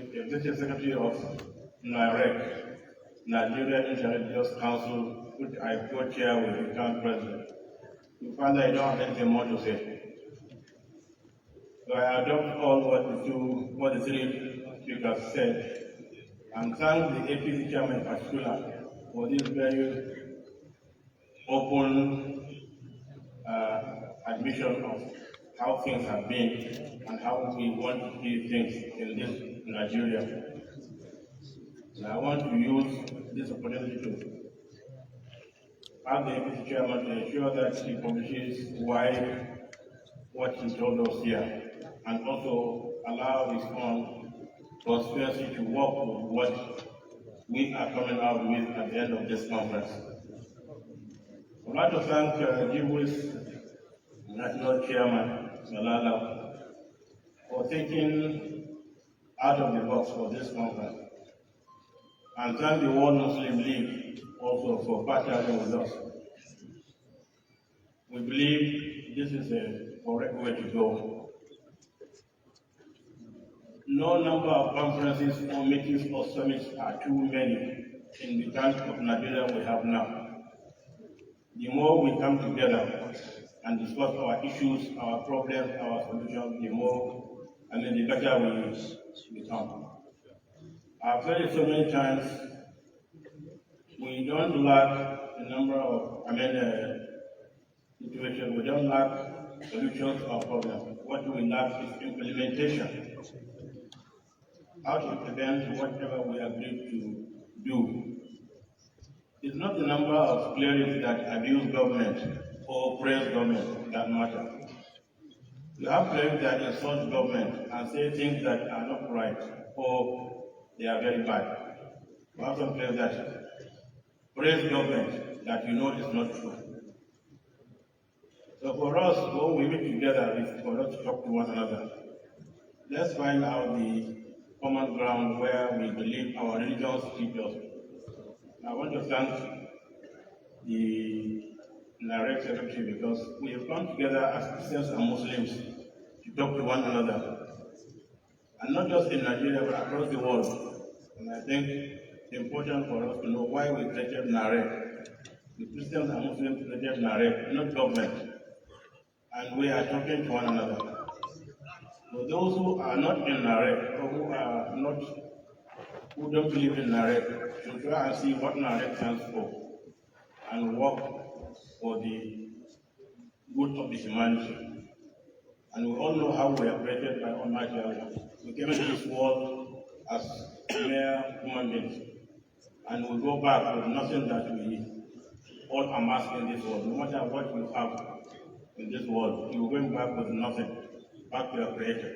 Executive Secretary of NIREC, Nigeria Intelligence Council, which I co-chair with the current president. You find that I don't have anything more to say. So I adopt all what the three speakers said, and thank the APC chairman in particular for this very open admission of how things have been and how we want to see things in this Nigeria. And I want to use this opportunity to ask the APC chairman to ensure that he publishes what he told us here, and also allow his own conspiracy to work with what we are coming out with at the end of this conference. I would like to thank Jibu's National Chairman, Malala, for thinking out of the box for this conference, and thank the World Muslim League also for partnering with us. We believe this is a correct way to go. No number of conferences or meetings or summits are too many in the kind of Nigeria we have now. The more we come together and discuss our issues, our problems, our solutions, the better we become. I've said it so many times, we don't lack a number of situations, we don't lack solutions to our problems. What we lack is implementation. How to implement whatever we agreed to do. It's not the number of clerics that abuse government or praise government that matter. You have clerics that insult government and say things that are not right or they are very bad. You have some clerics that praise government that you know is not true. So for us, when we meet together, is for us to talk to one another. Let's find out the common ground where we believe our religions teach us. I want to thank the NIREC Secretary because we have come together as Christians and Muslims to talk to one another. And not just in Nigeria, but across the world. And I think it's important for us to know why we created NIREC. The Christians and Muslims created NIREC, not government. And we are talking to one another. For those who are not in NIREC or who don't believe in NIREC, should try and see what NIREC stands for and work for the good of the humanity. And we all know how we are created by Almighty Allah. We came into this world as mere human beings, and we go back with nothing that we all amass in this world. No matter what we have in this world, we are going back with nothing, back to our Creator.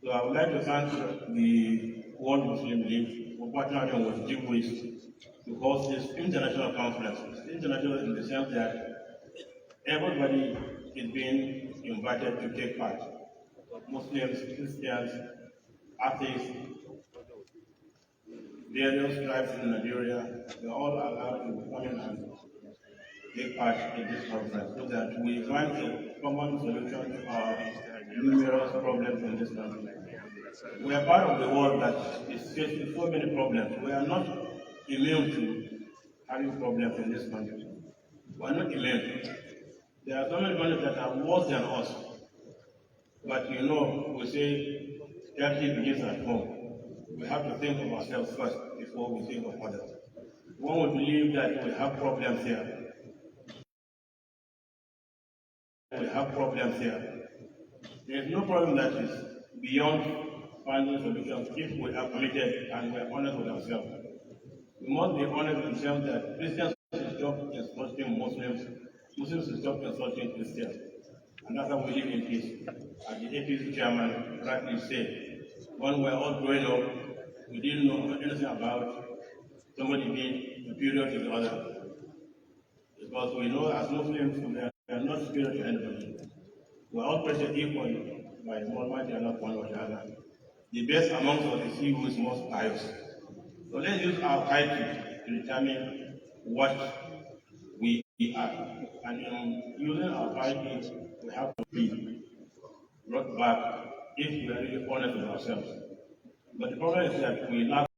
So I would like to thank the World Muslim League for partnering with Jawabin to host this international conference. It's international in the sense that everybody is being invited to take part. Muslims, Christians, atheists, various tribes in Nigeria, they're all allowed to come in and take part in this conference so that we find a common solution to our numerous problems in this country. We are part of the world that is facing so many problems. We are not immune to having problems in this country. We are not immune. There are so many countries that are worse than us. But you know, we say charity begins at home. We have to think of ourselves first before we think of others. One would believe that we have problems here. We have problems here. There is no problem that is beyond finding solutions if we are committed and we are honest with ourselves. We must be honest with ourselves that Christians should stop insulting Muslims, Muslims should stop insulting Christians. And that's how we live in peace. As the APC chairman rightly said, when we were all growing up, we didn't know anything about somebody being superior to the other. Because we know as Muslims, we are not superior to anybody. We are all treated equally by Almighty Allah subhanahu wa ta'ala. The best amongst us is he who is most pious. So let's use our piety to determine what we are. And in using our piety, we have to be brought back if we are really honest with ourselves. But the problem is that we lack